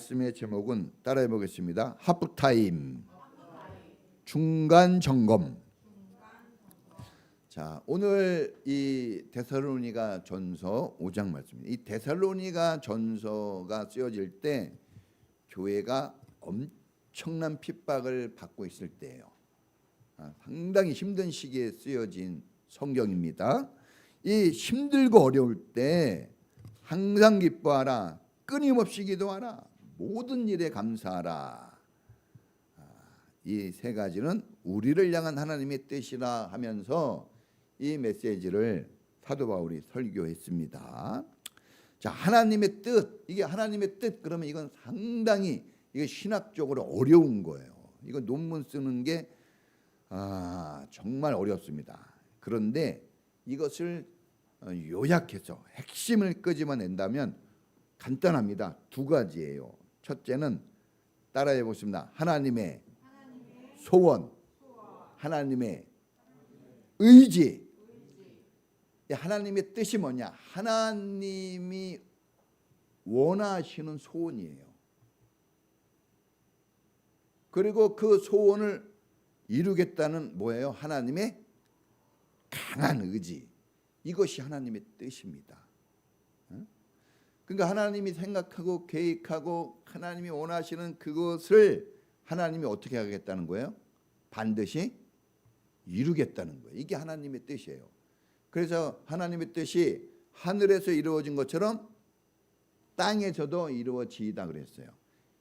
말씀의 제목은 따라해 보겠습니다. 하프타임, 중간 점검. 자, 오늘 이 데살로니가 전서 5장 말씀입니다. 이 데살로니가 전서가 쓰여질 때 교회가 엄청난 핍박을 받고 있을 때예요. 상당히 힘든 시기에 쓰여진 성경입니다. 이 힘들고 어려울 때 항상 기뻐하라, 끊임없이 기도하라, 모든 일에 감사하라. 이 세 가지는 우리를 향한 하나님의 뜻이라 하면서 이 메시지를 사도 바울이 설교했습니다. 자, 하나님의 뜻, 이게 하나님의 뜻 그러면 이건 상당히 이게 신학적으로 어려운 거예요. 이거 논문 쓰는 게 정말 어렵습니다. 그런데 이것을 요약해서 핵심을 끄집어낸다면 간단합니다. 두 가지예요. 첫째는 따라해 보십니다. 하나님의 소원, 하나님의 의지. 하나님의 뜻이 뭐냐? 하나님이 원하시는 소원이에요. 그리고 그 소원을 이루겠다는 뭐예요? 하나님의 강한 의지. 이것이 하나님의 뜻입니다. 그러니까 하나님이 생각하고 계획하고 하나님이 원하시는 그것을 하나님이 어떻게 하겠다는 거예요? 반드시 이루겠다는 거예요. 이게 하나님의 뜻이에요. 그래서 하나님의 뜻이 하늘에서 이루어진 것처럼 땅에서도 이루어지다 그랬어요.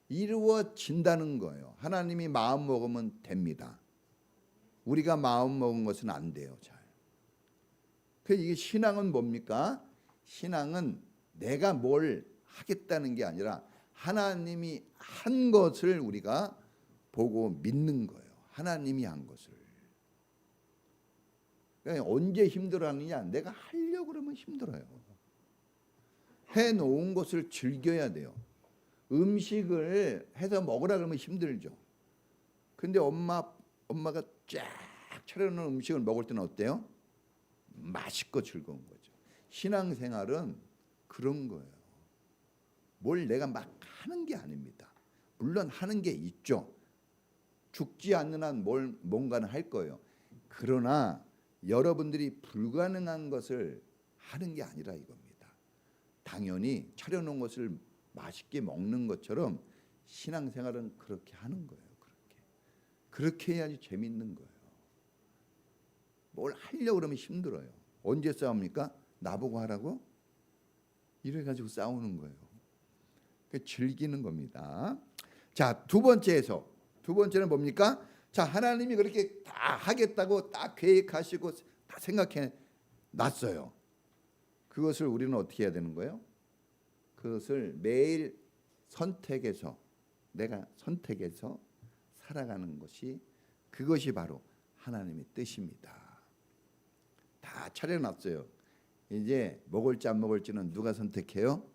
이루어진다는 거예요. 하나님이 마음 먹으면 됩니다. 우리가 마음 먹은 것은 안 돼요. 잘. 그래서 이게 신앙은 뭡니까? 신앙은 내가 뭘 하겠다는 게 아니라 하나님이 한 것을 우리가 보고 믿는 거예요. 하나님이 한 것을. 그러니까 언제 힘들어하느냐? 내가 하려고 그러면 힘들어요. 해놓은 것을 즐겨야 돼요. 음식을 해서 먹으라 그러면 힘들죠. 근데 엄마가 쫙 차려놓은 음식을 먹을 때는 어때요? 맛있고 즐거운 거죠. 신앙생활은 그런 거예요. 뭘 내가 막 하는 게 아닙니다. 물론 하는 게 있죠. 죽지 않는 한 뭔가는 할 거예요. 그러나 여러분들이 불가능한 것을 하는 게 아니라 이겁니다. 당연히 차려놓은 것을 맛있게 먹는 것처럼 신앙생활은 그렇게 하는 거예요. 그렇게 해야지 재밌는 거예요. 뭘 하려고 그러면 힘들어요. 언제 싸웁니까? 나보고 하라고? 이래가지고 싸우는 거예요. 즐기는 겁니다. 자, 두 번째는 뭡니까? 자, 하나님이 그렇게 다 하겠다고 딱 계획하시고 다 생각해 놨어요. 그것을 우리는 어떻게 해야 되는 거예요? 그것을 매일 내가 선택해서 살아가는 것이, 그것이 바로 하나님의 뜻입니다. 다 차려놨어요. 이제 먹을지 안 먹을지는 누가 선택해요?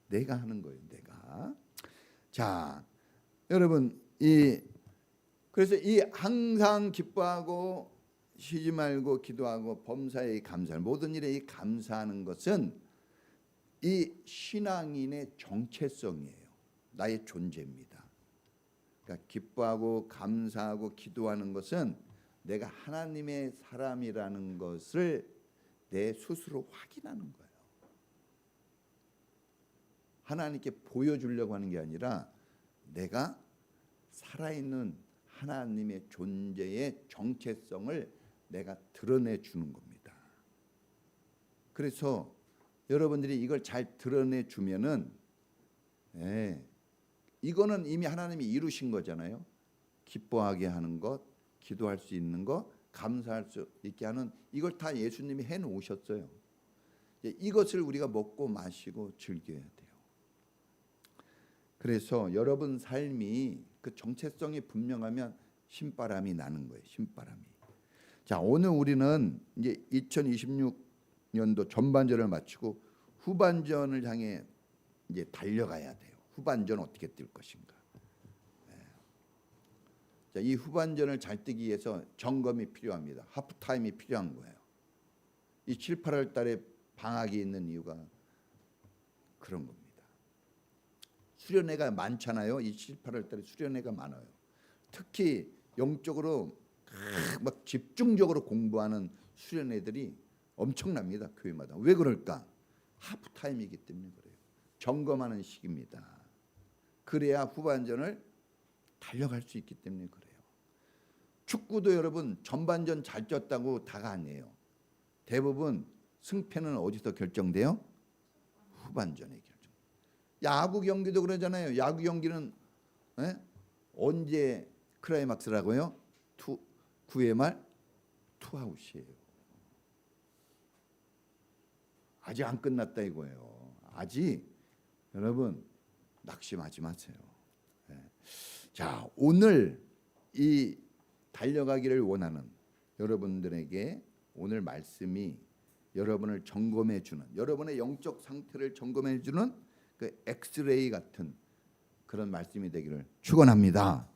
내가 하는 거예요. 내가. 자, 여러분, 그래서 이 항상 기뻐하고 쉬지 말고 기도하고 범사에 감사하는 모든 일에 이 감사하는 것은 이 신앙인의 정체성이에요. 나의 존재입니다. 그러니까 기뻐하고 감사하고 기도하는 것은 내가 하나님의 사람이라는 것을 내 스스로 확인하는 거예요. 하나님께 보여주려고 하는 게 아니라 내가 살아있는 하나님의 존재의 정체성을 내가 드러내주는 겁니다. 그래서 여러분들이 이걸 잘 드러내주면은 이거는 이미 하나님이 이루신 거잖아요. 기뻐하게 하는 것, 기도할 수 있는 것, 감사할 수 있게 하는, 이걸 다 예수님이 해놓으셨어요. 이것을 우리가 먹고 마시고 즐겨야 돼요. 그래서 여러분 삶이 그 정체성이 분명하면 신바람이 나는 거예요. 신바람이. 자, 오늘 우리는 이제 2026년도 전반전을 마치고 후반전을 향해 이제 달려가야 돼요. 후반전 어떻게 뛸 것인가. 자, 이 후반전을 잘 뛰기 위해서 점검이 필요합니다. 하프타임이 필요한 거예요. 이 7, 8월 달에 방학이 있는 이유가 그런 겁니다. 수련회가 많잖아요. 이 7, 8월 달에 수련회가 많아요. 특히 영적으로 막 집중적으로 공부하는 수련회들이 엄청납니다. 교회마다. 왜 그럴까? 하프타임이기 때문에 그래요. 점검하는 시기입니다. 그래야 후반전을 달려갈 수 있기 때문에 그래요. 축구도 여러분 전반전 잘 뛰었다고 다가 아니에요. 대부분 승패는 어디서 결정돼요? 후반전에 결정. 야구 경기도 그러잖아요. 야구 경기는 언제 클라이막스라고요? 9회 말 투아웃이에요. 아직 안 끝났다 이거예요. 아직 여러분 낙심하지 마세요. 자, 오늘 이 달려가기를 원하는 여러분들에게 오늘 말씀이 여러분을 점검해 주는, 여러분의 영적 상태를 점검해 주는 그 엑스레이 같은 그런 말씀이 되기를 축원합니다.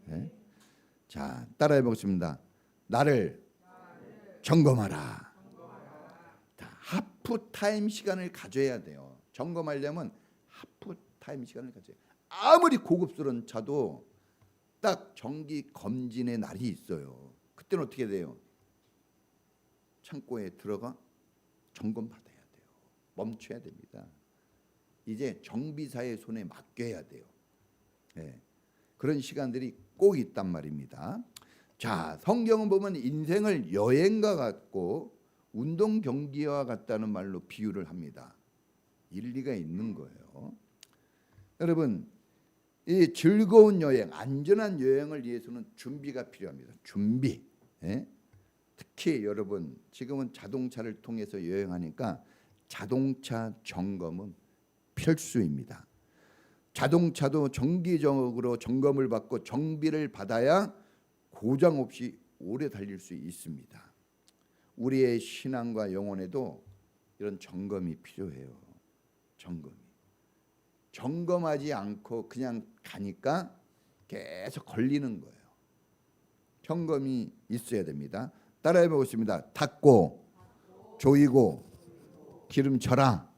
네? 자, 따라해 보겠습니다. 나를 점검하라. 자, 하프타임 시간을 가져야 돼요. 점검하려면 하프타임 시간을 가져야 돼요. 아무리 고급스러운 차도 딱 정기 검진의 날이 있어요. 그때는 어떻게 돼요? 창고에 들어가 점검받아야 돼요. 멈춰야 됩니다. 이제 정비사의 손에 맡겨야 돼요. 네. 그런 시간들이 꼭 있단 말입니다. 자, 성경은 보면 인생을 여행과 같고 운동 경기와 같다는 말로 비유를 합니다. 일리가 있는 거예요. 여러분, 이 즐거운 여행, 안전한 여행을 위해서는 준비가 필요합니다. 준비. 예? 특히 여러분 지금은 자동차를 통해서 여행하니까 자동차 점검은 필수입니다. 자동차도 정기적으로 점검을 받고 정비를 받아야 고장 없이 오래 달릴 수 있습니다. 우리의 신앙과 영혼에도 이런 점검이 필요해요. 점검하지 않고 그냥 가니까 계속 걸리는 거예요. 점검이 있어야 됩니다. 따라해 보겠습니다. 닦고 조이고 기름쳐라.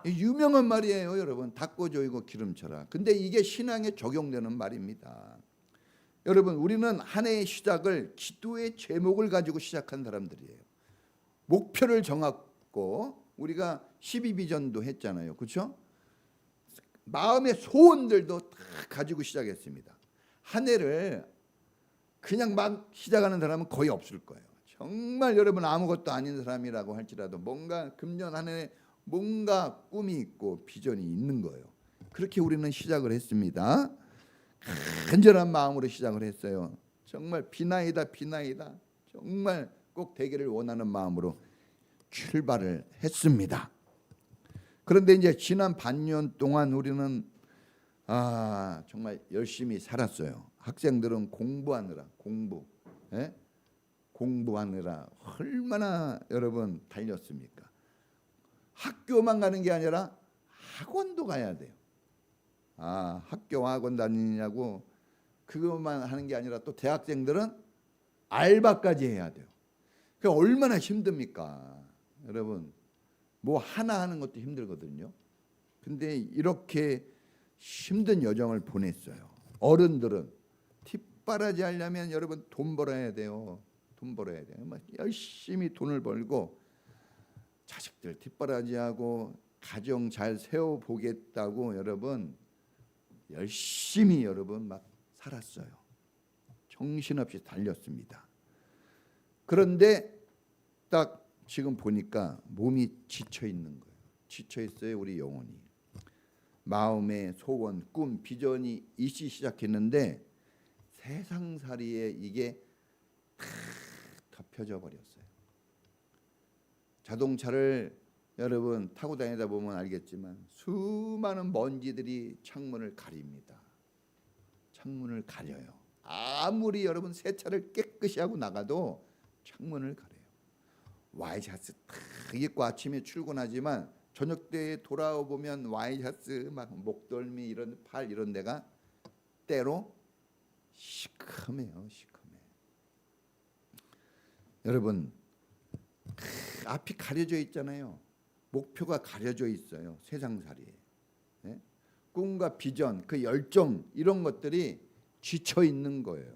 유명한 말이에요, 여러분. 닦고 조이고 기름쳐라. 근데 이게 신앙에 적용되는 말입니다. 여러분, 우리는 한 해의 시작을 기도의 제목을 가지고 시작한 사람들이에요. 목표를 정하고 우리가 12비전도 했잖아요. 그렇죠? 마음의 소원들도 다 가지고 시작했습니다. 한 해를 그냥 막 시작하는 사람은 거의 없을 거예요. 정말 여러분 아무것도 아닌 사람이라고 할지라도 뭔가 금년 한 해 뭔가 꿈이 있고 비전이 있는 거예요. 그렇게 우리는 시작을 했습니다. 간절한 마음으로 시작을 했어요. 정말 비나이다. 정말 꼭 되기를 원하는 마음으로 출발을 했습니다. 그런데 이제 지난 반년 동안 우리는 정말 열심히 살았어요. 학생들은 공부하느라 공부하느라 얼마나 여러분 달렸습니까? 학교만 가는 게 아니라 학원도 가야 돼요. 학교 학원 다니냐고 그것만 하는 게 아니라 또 대학생들은 알바까지 해야 돼요. 그 얼마나 힘듭니까? 여러분 뭐 하나 하는 것도 힘들거든요. 근데 이렇게 힘든 여정을 보냈어요. 어른들은 뒷바라지 하려면 여러분 돈 벌어야 돼요. 열심히 돈을 벌고 자식들 뒷바라지하고 가정 잘 세워보겠다고 여러분 열심히 여러분 막 살았어요. 정신없이 달렸습니다. 그런데 딱 지금 보니까 몸이 지쳐 있는 거예요. 지쳐 있어요, 우리 영혼이. 마음의 소원, 꿈, 비전이 있기 시작했는데 세상살이에 이게 다 덮여져 버렸어요. 자동차를 여러분 타고 다니다 보면 알겠지만 수많은 먼지들이 창문을 가립니다. 창문을 가려요. 아무리 여러분 세차를 깨끗이 하고 나가도 창문을 가려요. 와이셔츠 탁 입고 아침에 출근하지만 저녁 때 돌아와 보면 와이셔츠 막 목덜미 이런 팔 이런 데가 때로 시커매요. 여러분 앞이 가려져 있잖아요. 목표가 가려져 있어요. 세상살이에. 꿈과 비전, 그 열정 이런 것들이 지쳐 있는 거예요.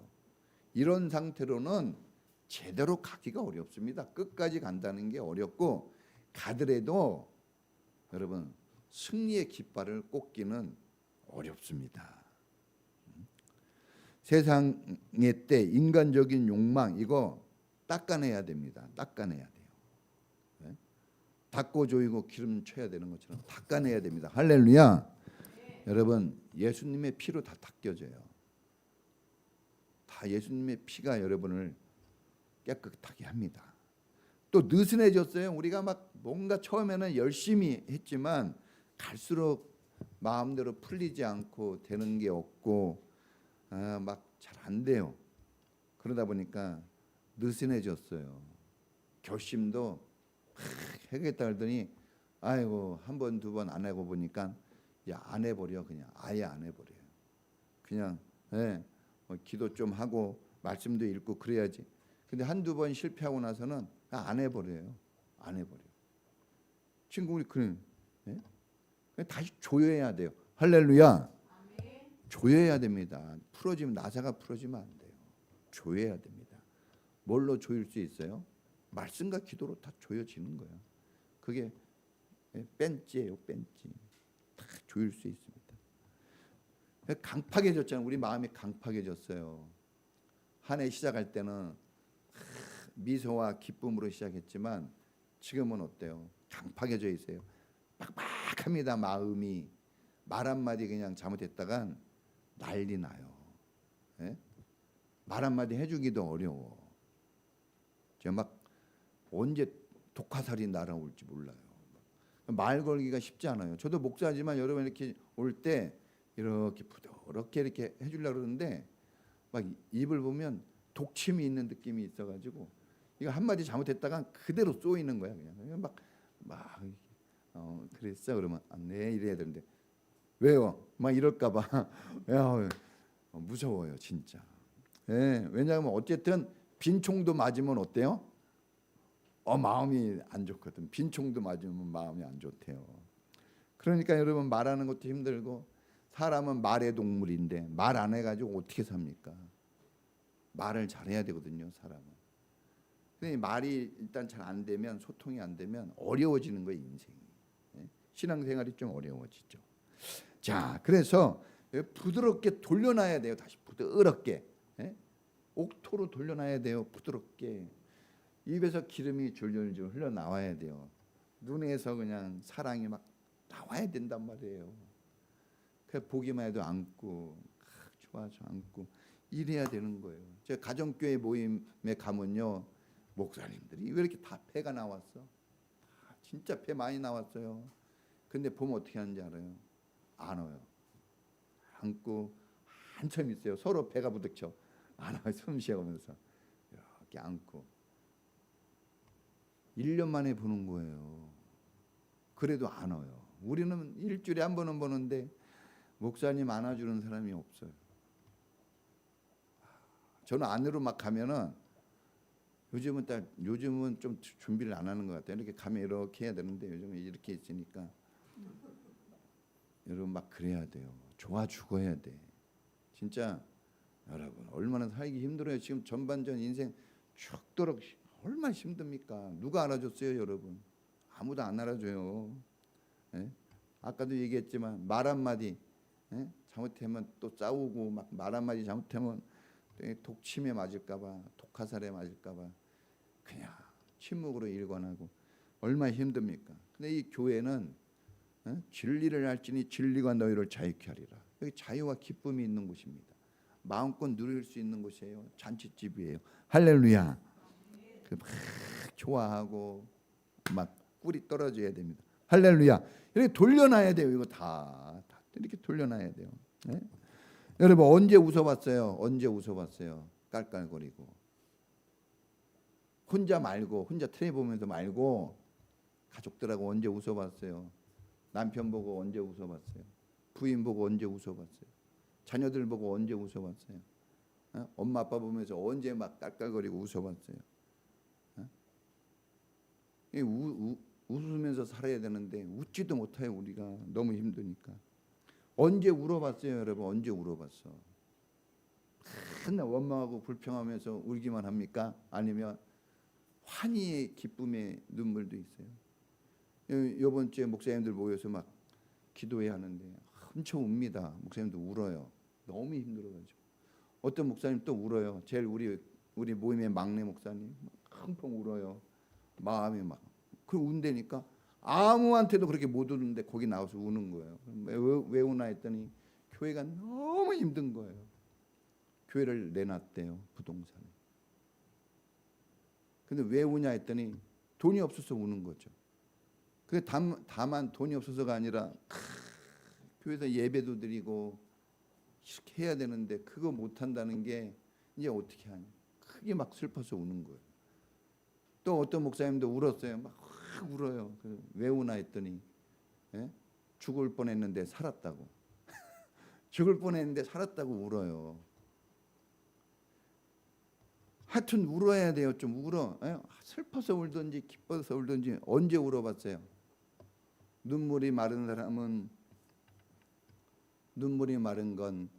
이런 상태로는 제대로 가기가 어렵습니다. 끝까지 간다는 게 어렵고 가더라도 여러분 승리의 깃발을 꽂기는 어렵습니다. 세상의 때 인간적인 욕망 이거 닦아내야 됩니다. 닦아내야 돼요. 네? 닦고 조이고 기름 쳐야 되는 것처럼 닦아내야 됩니다. 할렐루야. 네. 여러분 예수님의 피로 다 닦여져요. 다 예수님의 피가 여러분을 깨끗하게 합니다. 또 느슨해졌어요. 우리가 막 뭔가 처음에는 열심히 했지만 갈수록 마음대로 풀리지 않고 되는 게 없고 막 잘 안 돼요. 그러다 보니까 느슨해졌어요. 결심도 해야겠다 그러더니 아이고 한 번 두 번 안 하고 보니까 야 안 해버려. 그냥 아예 안 해버려요. 그냥 기도 좀 하고 말씀도 읽고 그래야지. 근데 한두 번 실패하고 나서는 안 해버려요. 안 해버려. 친구들이 그래. 다시 조여야 돼요. 할렐루야. 조여야 됩니다. 풀어지면 나사가 풀어지면 안 돼요. 조여야 됩니다. 뭘로 조일 수 있어요? 말씀과 기도로 다 조여지는 거예요. 그게 벤치예요. 벤치. 다 조일 수 있습니다. 강팍해졌잖아요. 우리 마음이 강팍해졌어요. 한 해 시작할 때는 미소와 기쁨으로 시작했지만 지금은 어때요? 강팍해져 있어요. 빡빡합니다. 마음이. 말 한마디 그냥 잘못했다간 난리 나요. 말 한마디 해주기도 어려워. 제가 막 언제 독화살이 날아올지 몰라요. 말 걸기가 쉽지 않아요. 저도 목사지만 여러분 이렇게 올 때 이렇게 부드럽게 이렇게 해주려고 그러는데 막 입을 보면 독침이 있는 느낌이 있어가지고 이거 한마디 잘못했다가 그대로 쏘이는 거야. 그냥 막 그랬어 그러면 네 이래야 되는데 왜요? 막 이럴까봐 무서워요 진짜. 왜냐하면 어쨌든 빈총도 맞으면 어때요? 마음이 안 좋거든. 빈총도 맞으면 마음이 안 좋대요. 그러니까 여러분 말하는 것도 힘들고 사람은 말의 동물인데 말 안 해가지고 어떻게 삽니까? 말을 잘해야 되거든요 사람은. 근데 말이 일단 잘 안 되면 소통이 안 되면 어려워지는 거예요 인생이. 신앙생활이 좀 어려워지죠. 자 그래서 부드럽게 돌려놔야 돼요. 다시 부드럽게 옥토로 돌려놔야 돼요. 부드럽게. 입에서 기름이 줄줄줄 흘러나와야 돼요. 눈에서 그냥 사랑이 막 나와야 된단 말이에요. 그 보기만 해도 안고 좋아서 안고 이래야 되는 거예요. 제가 가정교회 모임에 가면요. 목사님들이 왜 이렇게 다 폐가 나왔어? 진짜 폐 많이 나왔어요. 근데 보면 어떻게 하는지 알아요? 안아요. 안고 한참 있어요. 서로 배가 부딪혀. 안아요. 숨 쉬어가면서 이렇게 안고 1년 만에 보는 거예요. 그래도 안아요. 우리는 일주일에 한 번은 보는데 목사님 안아주는 사람이 없어요. 저는 안으로 막 가면은 요즘은 좀 준비를 안 하는 것 같아요. 이렇게 가면 이렇게 해야 되는데 요즘은 이렇게 있으니까 여러분 막 그래야 돼요. 좋아 죽어야 돼. 진짜 여러분 얼마나 살기 힘들어요. 지금 전반전 인생 죽도록 얼마나 힘듭니까? 누가 알아줬어요, 여러분? 아무도 안 알아줘요. 아까도 얘기했지만 말 한마디 잘못하면 또 싸우고 막 말 한마디 잘못하면 독침에 맞을까봐 독화살에 맞을까봐 그냥 침묵으로 일관하고 얼마나 힘듭니까? 근데 이 교회는 진리를 알지니 진리가 너희를 자유케 하리라. 여기 자유와 기쁨이 있는 곳입니다. 마음껏 누릴 수 있는 곳이에요. 잔치집이에요. 할렐루야. 막 좋아하고 막 꿀이 떨어져야 됩니다. 할렐루야. 이렇게 돌려놔야 돼요. 이거 다 이렇게 돌려놔야 돼요. 여러분 언제 웃어봤어요? 언제 웃어봤어요? 깔깔거리고 혼자 말고 혼자 텔레비 보면서 말고 가족들하고 언제 웃어봤어요? 남편 보고 언제 웃어봤어요? 부인 보고 언제 웃어봤어요? 자녀들 보고 언제 웃어봤어요? 엄마 아빠 보면서 언제 막 깔깔거리고 웃어봤어요? 웃으면서 살아야 되는데 웃지도 못해요. 우리가 너무 힘드니까 언제 울어봤어요, 여러분? 언제 울어봤어? 맨날 원망하고 불평하면서 울기만 합니까? 아니면 환희의 기쁨의 눈물도 있어요. 이번 주에 목사님들 모여서 막 기도해야 하는데 엄청 웁니다. 목사님도 울어요. 너무 힘들어가지고. 어떤 목사님 또 울어요. 제일 우리 모임의 막내 목사님 펑펑 울어요. 마음이 막 그 운다니까 아무한테도 그렇게 못 우는데 거기 나와서 우는 거예요. 왜 우나 했더니 교회가 너무 힘든 거예요. 교회를 내놨대요, 부동산에. 근데 왜 우냐 했더니 돈이 없어서 우는 거죠. 그 다만 돈이 없어서가 아니라 교회에서 예배도 드리고 이렇게 해야 되는데 그거 못 한다는 게 이제 어떻게 하냐. 크게 막 슬퍼서 우는 거예요. 또 어떤 목사님도 울었어요. 막 울어요. 왜 우나 했더니 죽을 뻔했는데 살았다고. 죽을 뻔했는데 살았다고 울어요. 하여튼 울어야 돼요. 좀 울어. 슬퍼서 울든지 기뻐서 울든지. 언제 울어봤어요? 눈물이 마른 사람은 눈물이 마른 건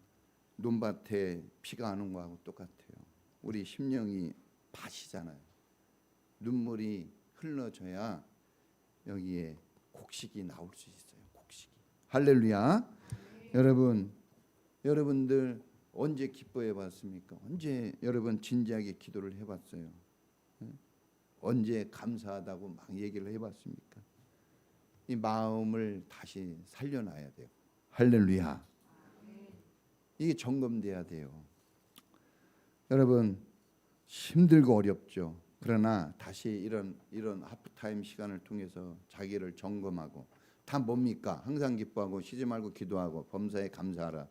논밭에 비가 안 온 거하고 똑같아요. 우리 심령이 밭이잖아요. 눈물이 흘러져야 여기에 곡식이 나올 수 있어요. 곡식이. 할렐루야. 여러분들 언제 기뻐해 봤습니까? 언제 여러분 진지하게 기도를 해봤어요? 언제 감사하다고 막 얘기를 해봤습니까? 이 마음을 다시 살려놔야 돼요. 할렐루야. 이게 점검돼야 돼요. 여러분 힘들고 어렵죠. 그러나 다시 이런 하프타임 시간을 통해서 자기를 점검하고 다 뭡니까? 항상 기뻐하고 쉬지 말고 기도하고 범사에 감사하라.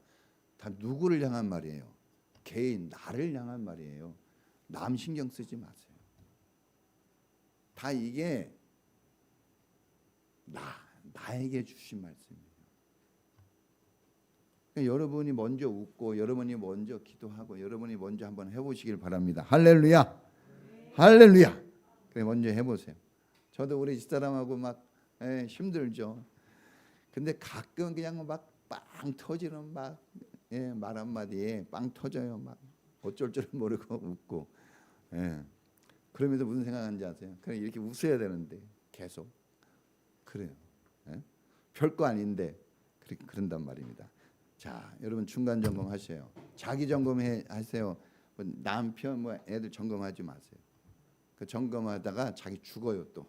다 누구를 향한 말이에요? 개인 나를 향한 말이에요. 남 신경 쓰지 마세요. 다 이게 나에게 주신 말씀이에요. 그러니까 여러분이 먼저 웃고 여러분이 먼저 기도하고 여러분이 먼저 한번 해보시길 바랍니다. 할렐루야. 할렐루야. 그래 먼저 해보세요. 저도 우리 집사람하고 막 힘들죠. 근데 가끔 그냥 막 빵 터지는 말 한마디에 빵 터져요. 막 어쩔 줄 모르고 웃고. 그러면서 무슨 생각하는지 아세요? 그냥 이렇게 웃어야 되는데 계속 그래요. 별거 아닌데 그런단 말입니다. 자, 여러분 중간 점검하세요. 자기 점검하세요. 남편 애들 점검하지 마세요. 그 점검하다가 자기 죽어요 또.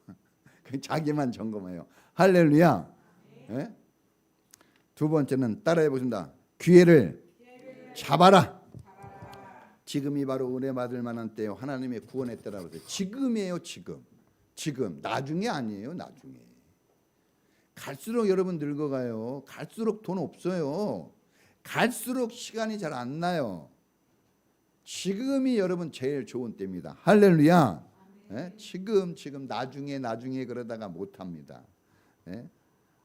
자기만 점검해요. 할렐루야. 두 번째는 따라해 보십니다. 기회를 잡아라. 지금이 바로 은혜 받을 만한 때요. 하나님의 구원의 때라고 그래요. 지금이에요. 지금 나중에 아니에요. 나중에. 갈수록 여러분 늙어가요. 갈수록 돈 없어요. 갈수록 시간이 잘 안 나요. 지금이 여러분 제일 좋은 때입니다. 할렐루야. 지금 나중에 그러다가 못합니다.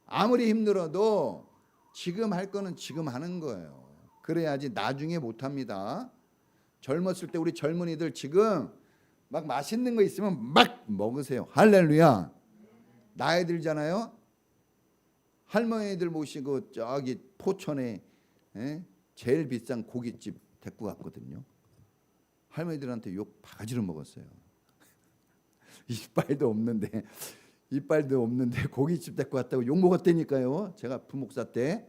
아무리 힘들어도 지금 할 거는 지금 하는 거예요. 그래야지 나중에 못합니다. 젊었을 때 우리 젊은이들 지금 막 맛있는 거 있으면 막 먹으세요. 할렐루야. 나이 들잖아요. 할머니들 모시고 저기 포천에 제일 비싼 고깃집 데리고 갔거든요. 할머니들한테 욕 바가지로 먹었어요. 이빨도 없는데 고깃집 데리고 갔다고 욕 먹었다니까요. 제가 부목사 때.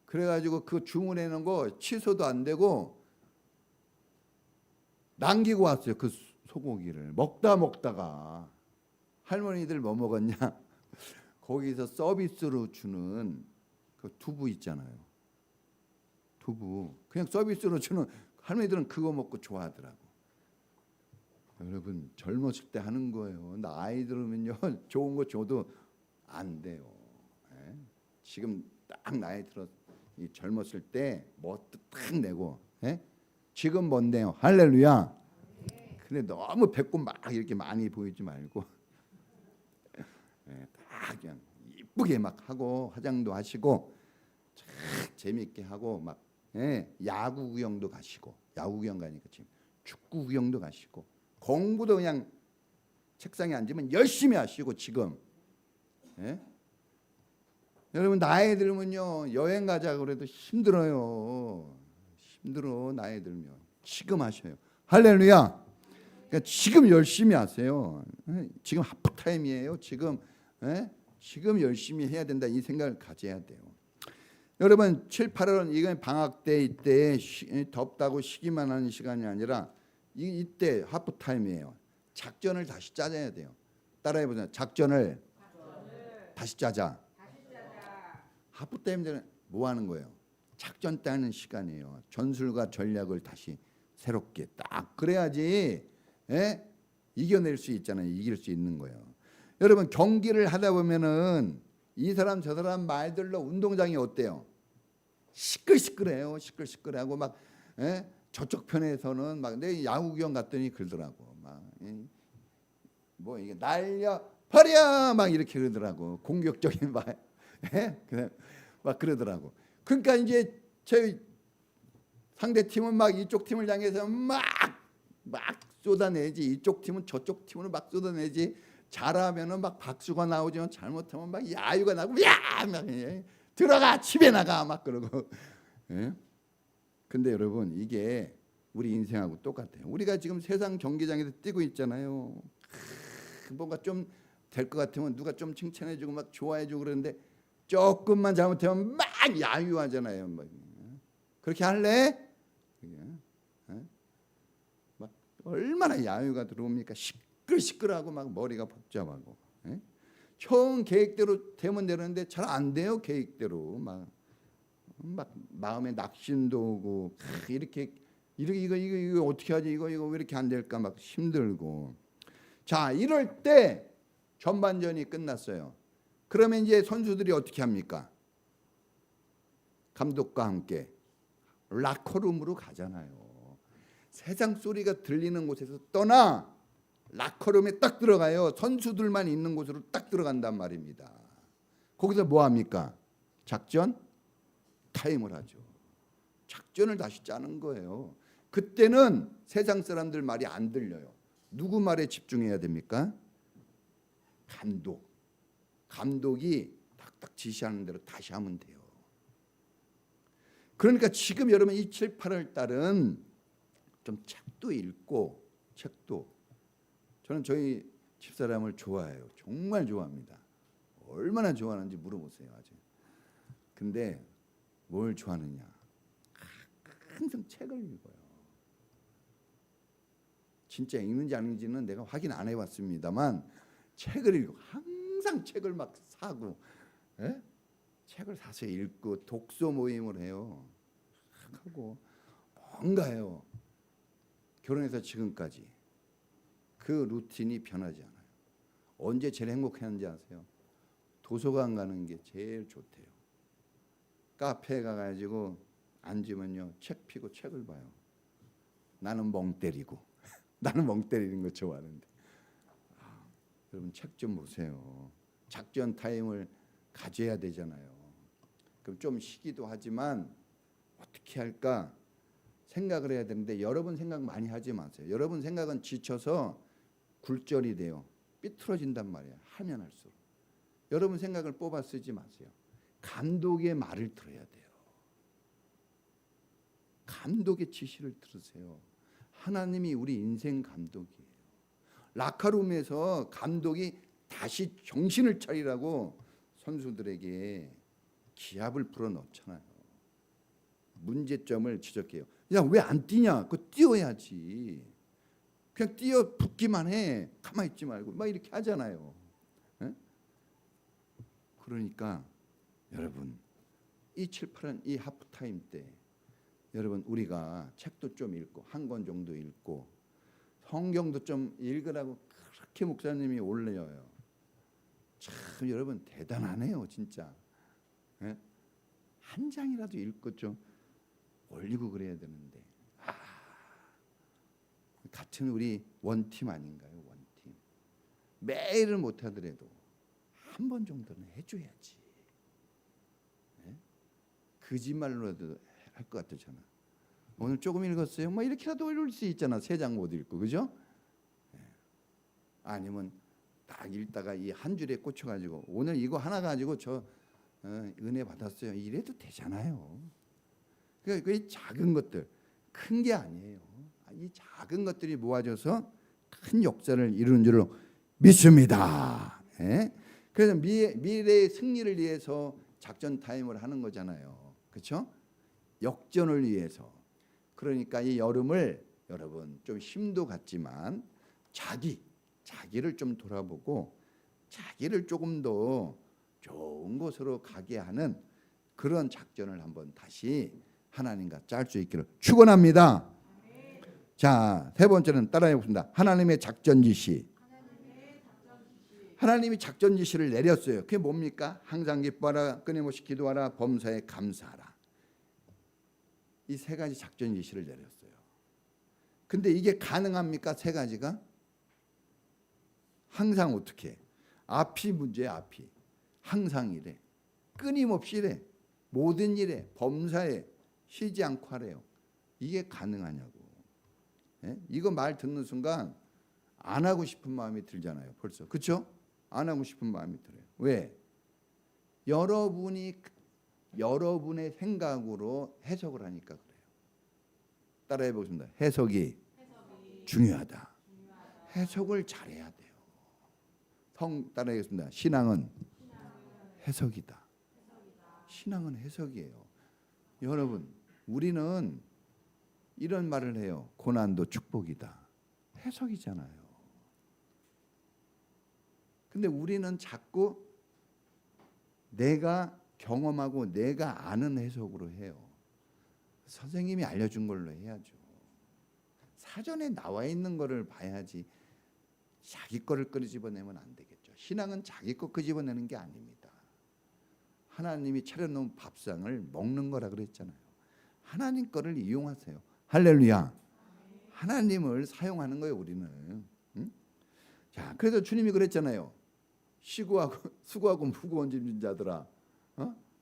그래가지고 그 주문해놓은 거 취소도 안 되고 남기고 왔어요. 그 소고기를 먹다가 할머니들 뭐 먹었냐? 거기서 서비스로 주는 그 두부 있잖아요. 두부 그냥 서비스로 주는 할머니들은 그거 먹고 좋아하더라고. 여러분 젊었을 때 하는 거예요. 나이 들으면요 좋은 거 줘도 안 돼요. 지금 딱 나이 들어 젊었을 때 멋도 딱 내고 지금 뭔데요. 할렐루야. 근데 너무 배꼽 막 이렇게 많이 보이지 말고 딱 그냥 이쁘게 막 하고 화장도 하시고 재밌게 하고 막 야구 구경도 가시고 야구 구경 가니까 지금 축구 구경도 가시고 공부도 그냥 책상에 앉으면 열심히 하시고 지금 여러분 나이 들면요 여행 가자 그래도 힘들어요. 힘들어 나이 들면. 지금 하셔요. 할렐루야. 그러니까 지금 열심히 하세요. 지금 하프타임이에요. 지금 지금 열심히 해야 된다 이 생각을 가져야 돼요. 여러분 7, 8월은 이건 방학 때 이때 덥다고 쉬기만 하는 시간이 아니라 이때 하프타임이에요. 작전을 다시 짜야 돼요. 따라해보세요. 작전을 다시 짜자. 하프타임 때는 뭐 하는 거예요? 작전 짜는 시간이에요. 전술과 전략을 다시 새롭게 딱 그래야지 이겨낼 수 있잖아요. 이길 수 있는 거예요. 여러분 경기를 하다 보면은 이 사람 저 사람 말들로 운동장이 어때요? 시끌시끌해요. 시끌시끌하고 막 저쪽 편에서는 막 내 야구 구경 갔더니 그러더라고. 막 뭐 이게 날려 버려 막 이렇게 그러더라고. 공격적인 막 그러더라고. 그러니까 이제 저희 상대 팀은 막 이쪽 팀을 향해서 막 쏟아내지. 이쪽 팀은 저쪽 팀으로 막 쏟아내지. 잘하면은 막 박수가 나오지만 잘못하면 막 야유가 나고 막 들어가 집에 나가 막 그러고. 근데 여러분 이게 우리 인생하고 똑같아요. 우리가 지금 세상 경기장에서 뛰고 있잖아요. 뭔가 좀 될 것 같으면 누가 좀 칭찬해주고 막 좋아해주고 그러는데 조금만 잘못하면 막 야유하잖아요. 막 그렇게 할래? 막 얼마나 야유가 들어옵니까? 시끌시끌하고 막 머리가 복잡하고. 처음 계획대로 되면 되는데 잘 안 돼요. 계획대로 막 마음에 낙심도 오고 이렇게 이거 어떻게 하지? 이거 왜 이렇게 안 될까? 막 힘들고. 자, 이럴 때 전반전이 끝났어요. 그러면 이제 선수들이 어떻게 합니까? 감독과 함께 라커룸으로 가잖아요. 세상 소리가 들리는 곳에서 떠나 라커룸에 딱 들어가요. 선수들만 있는 곳으로 딱 들어간단 말입니다. 거기서 뭐 합니까? 작전 타임을 하죠. 작전을 다시 짜는 거예요. 그때는 세상 사람들 말이 안 들려요. 누구 말에 집중해야 됩니까? 감독이 탁탁 지시하는 대로 다시 하면 돼요. 그러니까 지금 여러분 이 7, 8월 달은 좀 책도 읽고 저는 저희 집사람을 좋아해요. 정말 좋아합니다. 얼마나 좋아하는지 물어보세요. 아주. 근데 뭘 좋아하느냐? 항상 책을 읽어요. 진짜 읽는지 아닌지는 내가 확인 안 해봤습니다만 책을 읽고 항상 책을 막 사고 책을 사서 읽고 독서 모임을 해요. 하고 뭔가요. 결혼해서 지금까지 그 루틴이 변하지 않아요. 언제 제일 행복했는지 아세요? 도서관 가는 게 제일 좋대요. 카페에 가가지고 앉으면요 책 펴고 책을 봐요. 나는 멍 때리고 나는 멍 때리는 거 좋아하는데 여러분 책 좀 보세요. 작전 타임을 가져야 되잖아요. 그럼 좀 쉬기도 하지만 어떻게 할까 생각을 해야 되는데 여러분 생각 많이 하지 마세요. 여러분 생각은 지쳐서 굴절이 돼요. 삐뚤어진단 말이에요. 하면 할수록. 여러분 생각을 뽑아 쓰지 마세요. 감독의 말을 들어야 돼요. 감독의 지시를 들으세요. 하나님이 우리 인생 감독이에요. 라카룸에서 감독이 다시 정신을 차리라고 선수들에게 기합을 불어넣잖아요. 문제점을 지적해요. 야, 왜 안 뛰냐? 그거 뛰어야지. 그냥 뛰어 붙기만 해. 가만히 있지 말고 막 이렇게 하잖아요. 그러니까 여러분 이 7, 8은 이 하프타임 때 여러분 우리가 책도 좀 읽고 한 권 정도 읽고 성경도 좀 읽으라고 그렇게 목사님이 올려요. 참 여러분 대단하네요 진짜. 한 장이라도 읽고 좀 올리고 그래야 되는데 같은 우리 원팀 아닌가요? 원팀. 매일은 못하더라도 한 번 정도는 해줘야지. 거짓말로라도 할 것 같아 저는. 오늘 조금 읽었어요. 뭐 이렇게라도 올릴 수 있잖아. 3장 못 읽고 그죠? 아니면 딱 읽다가 이 한 줄에 꽂혀가지고 오늘 이거 하나 가지고 저 은혜 받았어요. 이래도 되잖아요. 그러니까 그 작은 것들, 큰 게 아니에요. 이 작은 것들이 모아져서 큰 역사를 이루는 줄로 믿습니다. 예? 그래서 미래의 승리를 위해서 작전 타임을 하는 거잖아요. 그렇죠? 역전을 위해서. 그러니까 이 여름을 여러분 좀 힘도 같지만 자기를 좀 돌아보고 자기를 조금 더 좋은 곳으로 가게 하는 그런 작전을 한번 다시 하나님과 짤 수 있기를 축원합니다. 자, 세 번째는 따라해 보겠습니다. 하나님의 작전 지시. 하나님이 작전 지시를 내렸어요. 그게 뭡니까? 항상 기뻐하라, 끊임없이 기도하라, 범사에 감사하라. 이 세 가지 작전 지시를 내렸어요. 근데 이게 가능합니까? 세 가지가? 항상 어떻게? 앞이 문제야, 앞이. 항상 이래. 끊임없이 이래. 모든 일에, 범사에 쉬지 않고 하래요. 이게 가능하냐고. 예? 이거 말 듣는 순간 안 하고 싶은 마음이 들잖아요. 벌써. 그렇죠? 안 하고 싶은 마음이 들어요. 왜? 여러분의 생각으로 해석을 하니까 그래요. 따라해 보겠습니다. 해석이 중요하다. 해석을 잘해야 돼요. 따라하겠습니다. 신앙은 해석이다. 신앙은 해석이에요. 여러분, 우리는 이런 말을 해요. 고난도 축복이다. 해석이잖아요. 근데 우리는 자꾸 내가 경험하고 내가 아는 해석으로 해요. 선생님이 알려준 걸로 해야죠. 사전에 나와 있는 거를 봐야지 자기 거를 끄집어내면 안 되겠죠. 신앙은 자기 거 끄집어내는 게 아닙니다. 하나님이 차려놓은 밥상을 먹는 거라 그랬잖아요. 하나님 거를 이용하세요. 할렐루야. 하나님을 사용하는 거예요, 우리는. 응? 자, 그래서 주님이 그랬잖아요. 수고하고 무거운 짐진 자들아.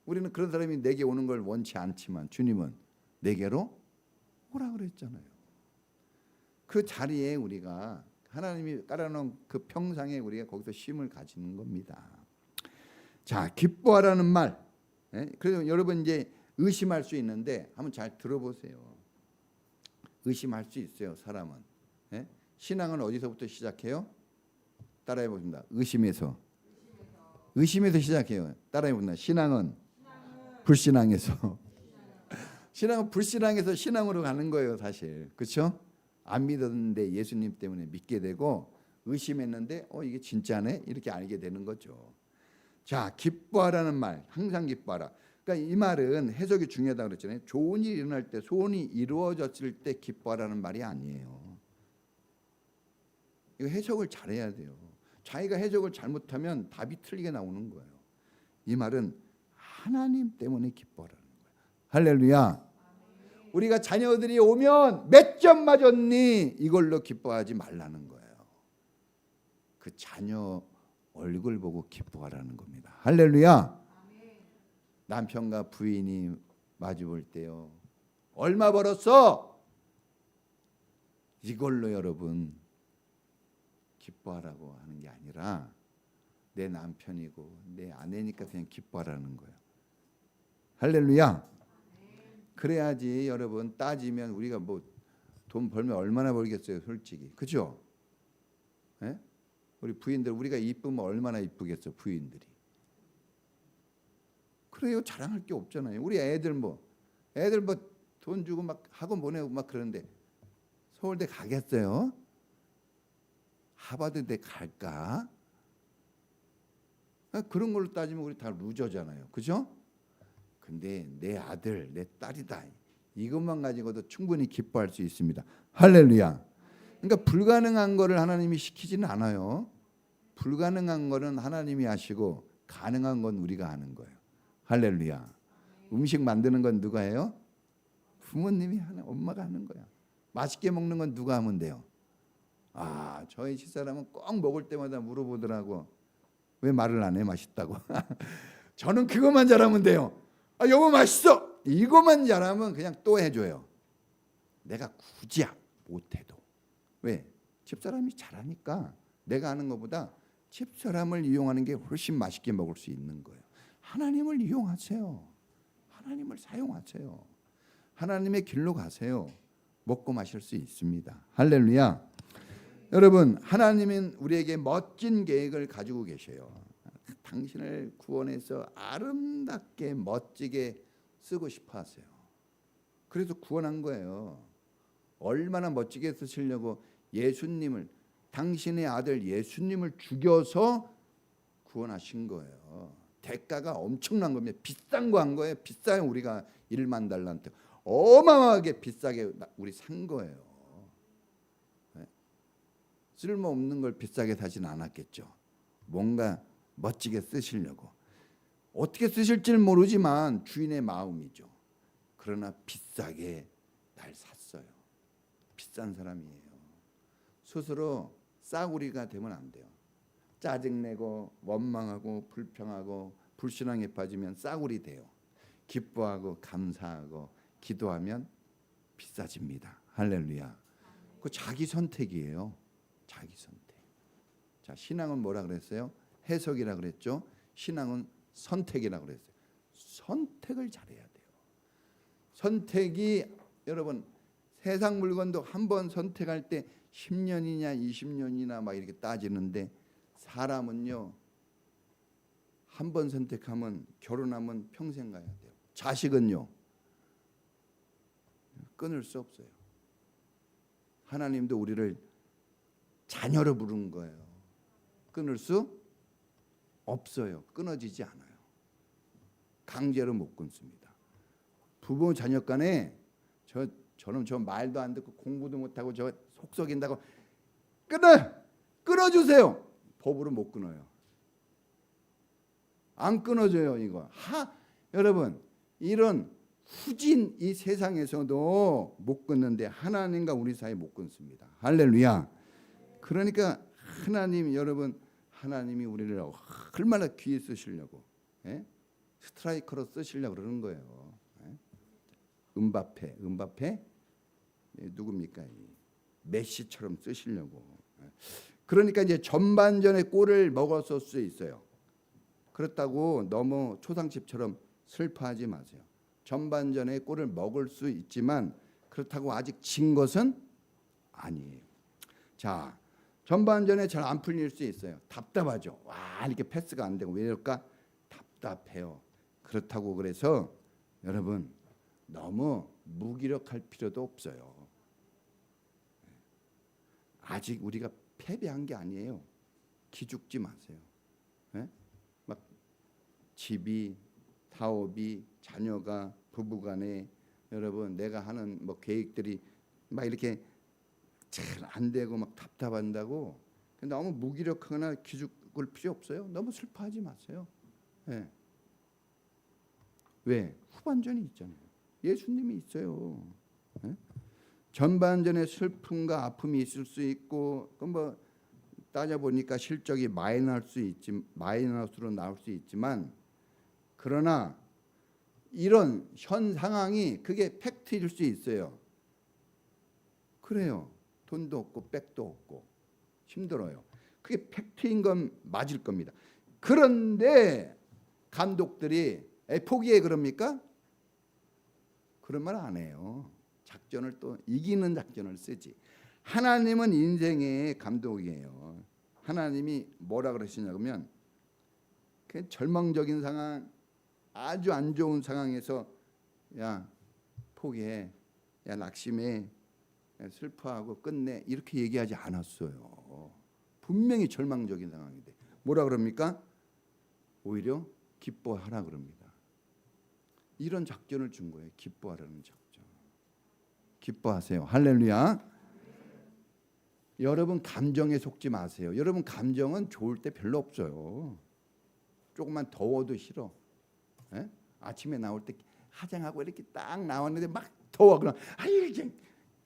우리는 그런 사람이 내게 오는 걸 원치 않지만 주님은 내게로 오라 그랬잖아요. 그 자리에 우리가 하나님이 깔아놓은 그 평상에 우리가 거기서 쉼을 가지는 겁니다. 자, 기뻐하라는 말. 그래서 여러분 이제 의심할 수 있는데 한번 잘 들어보세요. 의심할 수 있어요, 사람은. 신앙은 어디서부터 시작해요? 따라해 보십니다. 의심에서 시작해요. 따라해 봅니다. 신앙은 불신앙에서. 신앙은 불신앙에서 신앙으로 가는 거예요, 사실. 그렇죠? 안 믿었는데 예수님 때문에 믿게 되고 의심했는데 이게 진짜네 이렇게 알게 되는 거죠. 자, 기뻐하라는 말, 항상 기뻐하라. 그러니까 이 말은 해석이 중요하다고 그랬잖아요. 좋은 일이 일어날 때, 소원이 이루어졌을 때 기뻐하라는 말이 아니에요. 이거 해석을 잘해야 돼요. 자기가 해석을 잘못하면 답이 틀리게 나오는 거예요. 이 말은 하나님 때문에 기뻐하라는 거예요. 할렐루야. 우리가 자녀들이 오면 몇 점 맞았니? 이걸로 기뻐하지 말라는 거예요. 그 자녀 얼굴 보고 기뻐하라는 겁니다. 할렐루야. 남편과 부인이 마주 볼 때요. 얼마 벌었어? 이걸로 여러분 기뻐하라고 하는 게 아니라 내 남편이고 내 아내니까 그냥 기뻐하라는 거예요. 할렐루야. 그래야지 여러분 따지면 우리가 뭐 돈 벌면 얼마나 벌겠어요, 솔직히. 그죠? 우리 부인들 우리가 이쁘면 얼마나 이쁘겠어, 부인들이. 그래요, 자랑할 게 없잖아요. 우리 애들 뭐 돈 주고 막 학원 보내고 막 그러는데 서울대 가겠어요? 하버드대 갈까? 그런 걸로 따지면 우리 다 루저잖아요. 그죠? 근데 내 아들, 내 딸이다. 이것만 가지고도 충분히 기뻐할 수 있습니다. 할렐루야. 그러니까 불가능한 거를 하나님이 시키지는 않아요. 불가능한 거는 하나님이 하시고 가능한 건 우리가 하는 거예요. 할렐루야. 음식 만드는 건 누가 해요? 부모님이 하는, 엄마가 하는 거야. 맛있게 먹는 건 누가 하면 돼요? 저희 집사람은 꼭 먹을 때마다 물어보더라고. 왜 말을 안 해? 맛있다고. 저는 그것만 잘하면 돼요. 여보 맛있어. 이것만 잘하면 그냥 또 해줘요. 내가 굳이 못해도. 왜? 집사람이 잘하니까 내가 하는 것보다 집사람을 이용하는 게 훨씬 맛있게 먹을 수 있는 거예요. 하나님을 이용하세요. 하나님을 사용하세요. 하나님의 길로 가세요. 먹고 마실 수 있습니다. 할렐루야. 여러분, 하나님은 우리에게 멋진 계획을 가지고 계셔요. 당신을 구원해서 아름답게 멋지게 쓰고 싶어 하세요. 그래서 구원한 거예요. 얼마나 멋지게 쓰시려고 예수님을, 당신의 아들 예수님을 죽여서 구원하신 거예요. 대가가 엄청난 겁니다. 비싼 거 한 거예요. 비싸요. 우리가 1만 달란트 어마어마하게 비싸게 우리 산 거예요. 쓸모없는 걸 비싸게 사진 않았겠죠. 뭔가 멋지게 쓰시려고. 어떻게 쓰실지는 모르지만 주인의 마음이죠. 그러나 비싸게 날 샀어요. 비싼 사람이에요. 스스로 싸구리가 되면 안 돼요. 짜증내고 원망하고 불평하고 불신앙에 빠지면 싸구리 돼요. 기뻐하고 감사하고 기도하면 비싸집니다. 할렐루야. 그 자기 선택이에요. 자기 선택. 자, 신앙은 뭐라 그랬어요? 해석이라 그랬죠. 신앙은 선택이라 그랬어요. 선택을 잘해야 돼요. 선택이 여러분 세상 물건도 한 번 선택할 때 10년이냐 20년이나 막 이렇게 따지는데 사람은요 한 번 선택하면 결혼하면 평생 가야 돼요. 자식은요 끊을 수 없어요. 하나님도 우리를 자녀로 부른 거예요. 끊을 수 없어요. 끊어지지 않아요. 강제로 못 끊습니다. 부모 자녀 간에 저는 저 말도 안 듣고 공부도 못하고 저 속썩인다고 끊어주세요. 법으로 못 끊어요. 안 끊어져요. 이거 여러분 이런 후진 이 세상에서도 못 끊는데 하나님과 우리 사이 못 끊습니다. 할렐루야. 그러니까 하나님 여러분 하나님이 우리를 얼마나 귀히 쓰시려고 스트라이커로 쓰시려고 그러는 거예요. 음바페 누굽니까? 메시처럼 쓰시려고. 그러니까 이제 전반전에 골을 먹었을 수 있어요. 그렇다고 너무 초상집처럼 슬퍼하지 마세요. 전반전에 골을 먹을 수 있지만 그렇다고 아직 진 것은 아니에요. 자, 전반전에 잘 안 풀릴 수 있어요. 답답하죠. 와, 이렇게 패스가 안 되고 왜 이럴까? 답답해요. 그렇다고 그래서 여러분 너무 무기력할 필요도 없어요. 아직 우리가 패배한 게 아니에요. 기죽지 마세요. 막 집이, 사업이, 자녀가, 부부간에 여러분 내가 하는 뭐 계획들이 막 이렇게 잘 안 되고 막 답답한다고 너무 무기력하거나 기죽을 필요 없어요. 너무 슬퍼하지 마세요. 왜? 후반전이 있잖아요. 예수님이 있어요. 전반전에 슬픔과 아픔이 있을 수 있고 뭐 따져 보니까 실적이 마이너스로 나올 수 있지만 그러나 이런 현 상황이 그게 팩트일 수 있어요. 그래요. 돈도 없고 백도 없고 힘들어요. 그게 팩트인 건 맞을 겁니다. 그런데 감독들이 포기해 그럽니까? 그런 말 안 해요. 작전을 또 이기는 작전을 쓰지. 하나님은 인생의 감독이에요. 하나님이 뭐라 그러시냐면 그 절망적인 상황, 아주 안 좋은 상황에서 야 포기해, 야 낙심해, 야, 슬퍼하고 끝내 이렇게 얘기하지 않았어요. 분명히 절망적인 상황인데 뭐라 그럽니까? 오히려 기뻐하라 그럽니다. 이런 작전을 준 거예요. 기뻐하라는 작전. 기뻐하세요. 할렐루야. 여러분 감정에 속지 마세요. 여러분 감정은 좋을 때 별로 없어요. 조금만 더워도 싫어. 아침에 나올 때 화장하고 이렇게 딱 나왔는데 막 더워. 그럼 아유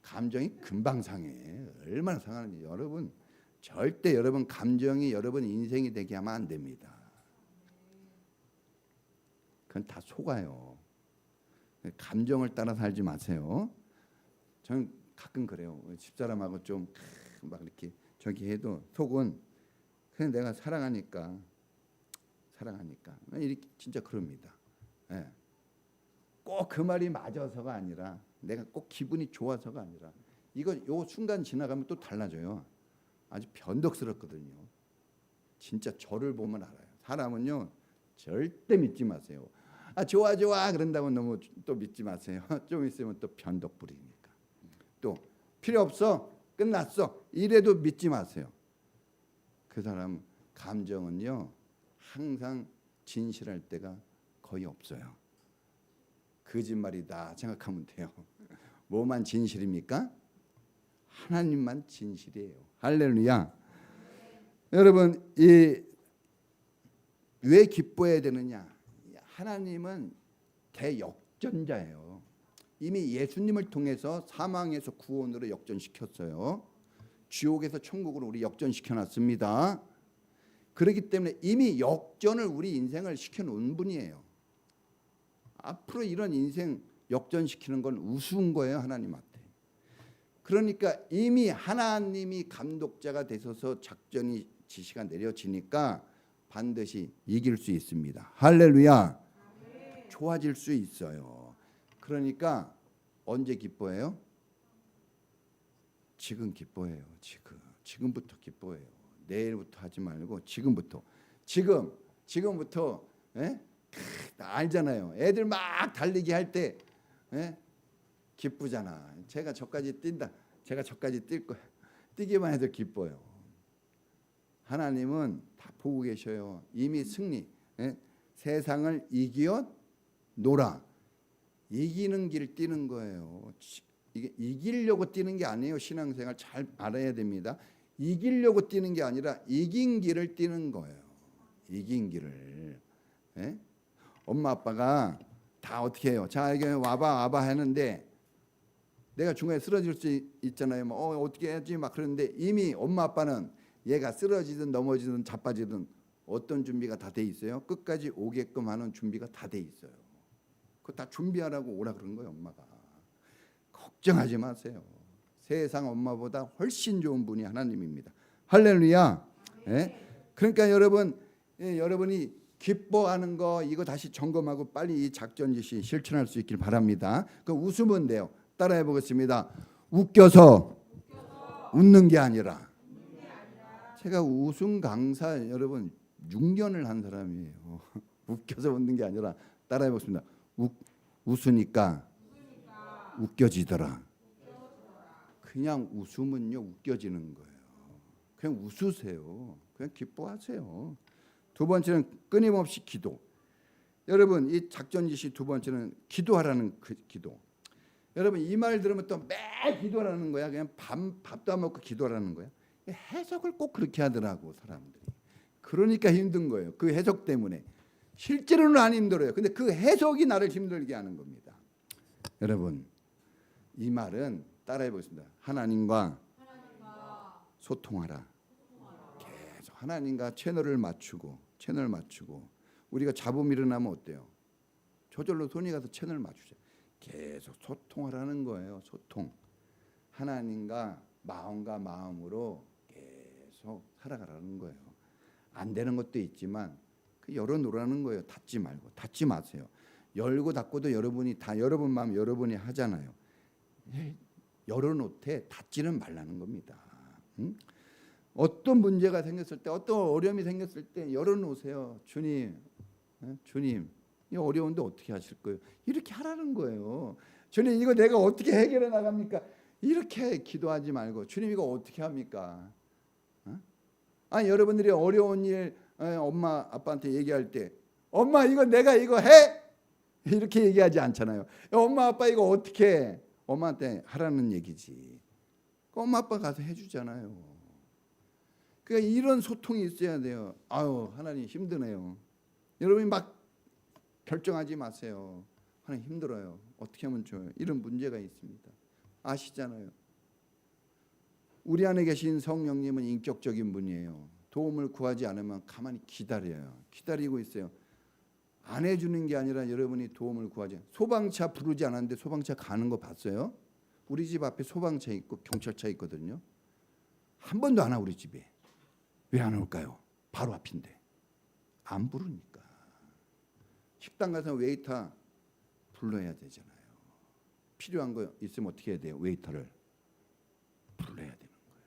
감정이 금방 상해. 얼마나 상하는지. 여러분 절대 여러분 감정이 여러분 인생이 되게 하면 안 됩니다. 그건 다 속아요. 감정을 따라 살지 마세요. 저는 가끔 그래요. 집사람하고 좀 막 이렇게 저기 해도 속은 그냥 내가 사랑하니까 사랑하니까. 이렇게 진짜 그럽니다. 예. 꼭 그 말이 맞아서가 아니라 내가 꼭 기분이 좋아서가 아니라 이거 요 순간 지나가면 또 달라져요. 아주 변덕스럽거든요. 진짜 저를 보면 알아요. 사람은요 절대 믿지 마세요. 아 좋아 그런다고 너무 또 믿지 마세요. 좀 있으면 또 변덕 부리니까. 또 필요 없어 끝났어 이래도 믿지 마세요. 그 사람 감정은요 항상 진실할 때가 거의 없어요. 거짓말이다 생각하면 돼요. 뭐만 진실입니까? 하나님만 진실이에요. 할렐루야. 여러분 왜 기뻐해야 되느냐? 하나님은 대역전자예요. 이미 예수님을 통해서 사망에서 구원으로 역전시켰어요. 지옥에서 천국으로 우리 역전시켜놨습니다. 그렇기 때문에 이미 역전을 우리 인생을 시켜놓은 분이에요. 앞으로 이런 인생 역전시키는 건 우스운 거예요. 하나님한테. 그러니까 이미 하나님이 감독자가 되셔서 작전이 지시가 내려지니까 반드시 이길 수 있습니다. 할렐루야. 좋아질 수 있어요. 그러니까 언제 기뻐해요? 지금 기뻐해요. 지금부터 기뻐해요. 내일부터 하지 말고 지금부터 예? 알잖아요. 애들 막 달리기 할 때 예? 기쁘잖아. 제가 저까지 뛴다. 제가 저까지 뛸 거야. 뛰기만 해도 기뻐요. 하나님은 다 보고 계셔요. 이미 승리. 예? 세상을 이기어 노라. 이기는 길 뛰는 거예요. 이게 이기려고 뛰는 게 아니에요. 신앙생활 잘 알아야 됩니다. 이기려고 뛰는 게 아니라 이긴 길을 뛰는 거예요. 이긴 길을. 예? 엄마 아빠가 다 어떻게 해요? 자 여기 와봐 하는데 내가 중간에 쓰러질 수 있잖아요. 어떻게 해야지 막 그러는데 이미 엄마 아빠는 얘가 쓰러지든 넘어지든 자빠지든 어떤 준비가 다 돼 있어요? 끝까지 오게끔 하는 준비가 다 돼 있어요. 그거 다 준비하라고 오라 그런 거예요. 엄마가. 걱정하지 마세요. 세상 엄마보다 훨씬 좋은 분이 하나님입니다. 할렐루야. 예? 그러니까 여러분이 기뻐하는 거 이거 다시 점검하고 빨리 이 작전 지시 실천할 수 있길 바랍니다. 그 웃으면 돼요. 따라해 보겠습니다. 웃겨서 웃는 게 아니라. 제가 웃음 강사 여러분 6년을 한 사람이에요. 웃겨서 웃는 게 아니라 따라해 보겠습니다. 웃으니까 웃겨지더라. 그냥 웃으면요 웃겨지는 거예요. 그냥 웃으세요. 그냥 기뻐하세요. 두 번째는 끊임없이 기도. 여러분 이 작전 지시 두 번째는 기도하라는 기도. 여러분 이 말 들으면 또 매일 기도하라는 거야. 그냥 밥도 안 먹고 기도하라는 거야. 해석을 꼭 그렇게 하더라고 사람들이. 그러니까 힘든 거예요. 그 해석 때문에. 실제로는 안 힘들어요. 근데 그 해석이 나를 힘들게 하는 겁니다. 여러분 이 말은 따라해 보겠습니다. 하나님과 소통하라. 계속 하나님과 채널을 맞추고 우리가 잡음 일어나면 어때요? 저절로 손이 가서 채널 맞추죠. 계속 소통하라는 거예요. 소통. 하나님과 마음으로 계속 살아가라는 거예요. 안 되는 것도 있지만 열어놓으라는 거예요. 닫지 마세요. 열고 닫고도 여러분 마음 여러분이 하잖아요. 열어놓되 닫지는 말라는 겁니다. 응? 어떤 문제가 생겼을 때 어떤 어려움이 생겼을 때 열어놓으세요. 주님 이 어려운데 어떻게 하실 거예요? 이렇게 하라는 거예요. 주님 이거 내가 어떻게 해결해 나갑니까? 이렇게 기도하지 말고 주님 이거 어떻게 합니까? 아니 여러분들이 어려운 일 엄마 아빠한테 얘기할 때 엄마 이거 내가 이거 해? 이렇게 얘기하지 않잖아요. 엄마 아빠 이거 어떻게 해? 엄마한테 하라는 얘기지. 엄마 아빠 가서 해주잖아요. 그러니까 이런 소통이 있어야 돼요. 아유 하나님 힘드네요. 여러분이 막 결정하지 마세요. 하나님 힘들어요. 어떻게 하면 좋아요? 이런 문제가 있습니다. 아시잖아요. 우리 안에 계신 성령님은 인격적인 분이에요. 도움을 구하지 않으면 가만히 기다려요. 기다리고 있어요. 안 해주는 게 아니라 여러분이 도움을 구하지. 소방차 부르지 않았는데 소방차 가는 거 봤어요? 우리 집 앞에 소방차 있고 경찰차 있거든요. 한 번도 안 와 우리 집에. 왜 안 올까요? 바로 앞인데. 안 부르니까. 식당 가서 웨이터 불러야 되잖아요. 필요한 거 있으면 어떻게 해야 돼요? 웨이터를 불러야 되는 거예요.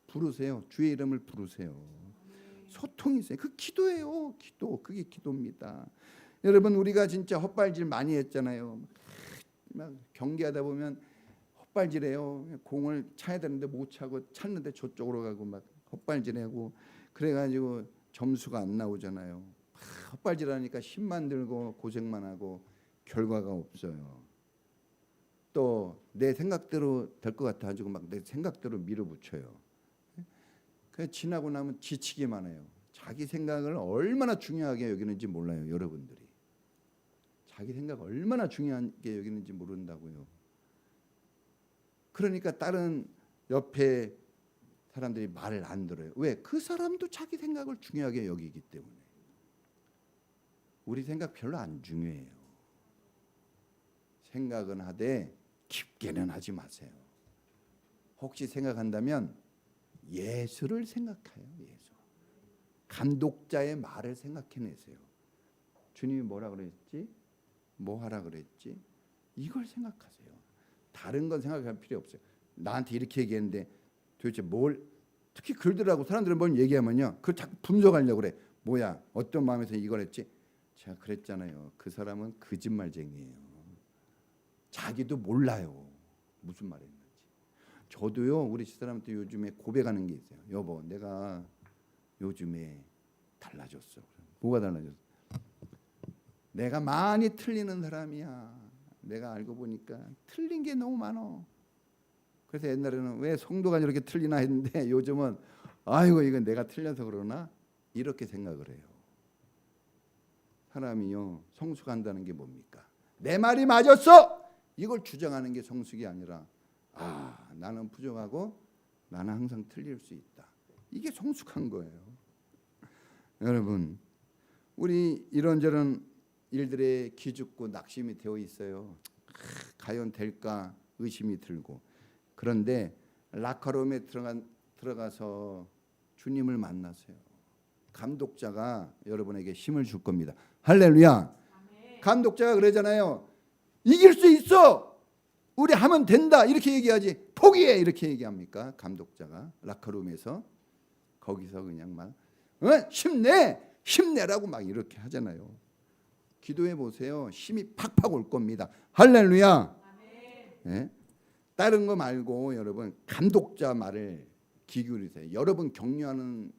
부르세요. 주의 이름을 부르세요. 소통이 있어요. 그 기도예요. 기도. 그게 기도입니다. 여러분 우리가 진짜 헛발질 많이 했잖아요. 막 경기하다 보면 헛발질해요. 공을 차야 되는데 못 차고 찼는데 저쪽으로 가고 막 헛발질하고 그래가지고 점수가 안 나오잖아요. 헛발질하니까 힘만 들고 고생만 하고 결과가 없어요. 또 내 생각대로 될 것 같아가지고 막 내 생각대로 밀어붙여요. 그 지나고 나면 지치기만 해요. 자기 생각을 얼마나 중요하게 여기는지 몰라요, 여러분들이. 자기 생각 얼마나 중요하게 여기는지 모른다고요. 그러니까 다른 옆에 사람들이 말을 안 들어요. 왜? 그 사람도 자기 생각을 중요하게 여기기 때문에. 우리 생각 별로 안 중요해요. 생각은 하되 깊게는 하지 마세요. 혹시 생각한다면 예수를 생각해요. 예수. 감독자의 말을 생각해내세요. 주님이 뭐라 그랬지? 뭐 하라 그랬지? 이걸 생각하세요. 다른 건 생각할 필요 없어요. 나한테 이렇게 얘기했는데 도대체 뭘, 특히 그러더라고. 사람들은 뭘 얘기하면요, 그걸 자꾸 분석하려고 그래. 뭐야, 어떤 마음에서 이걸 했지? 제가 그랬잖아요. 그 사람은 거짓말쟁이에요. 자기도 몰라요. 무슨 말했는지. 저도요, 우리 집사람한테 요즘에 고백하는 게 있어요. 여보, 내가 요즘에 달라졌어. 뭐가 달라졌어? 내가 많이 틀리는 사람이야. 내가 알고 보니까 틀린 게 너무 많어. 그래서 옛날에는 왜 성도가 이렇게 틀리나 했는데 요즘은 아이고 이건 내가 틀려서 그러나 이렇게 생각을 해요. 사람이요, 성숙한다는 게 뭡니까? 내 말이 맞았어! 이걸 주장하는 게 성숙이 아니라 나는 부족하고 나는 항상 틀릴 수 있다. 이게 성숙한 거예요. 여러분, 우리 이런저런 일들에 기죽고 낙심이 되어 있어요. 과연 될까 의심이 들고. 그런데 라카롬에 들어가서 주님을 만나세요. 감독자가 여러분에게 힘을 줄 겁니다. 할렐루야. 아멘. 감독자가 그러잖아요. 이길 수 있어. 우리 하면 된다. 이렇게 얘기하지. 포기해. 이렇게 얘기합니까? 감독자가 라카롬에서. 거기서 그냥 막 힘내. 힘내라고 막 이렇게 하잖아요. 기도해 보세요. 힘이 팍팍 올 겁니다. 할렐루야. 네? 다른 거 말고 여러분 감독자 말을 귀 기울이세요. 여러분 격려하는,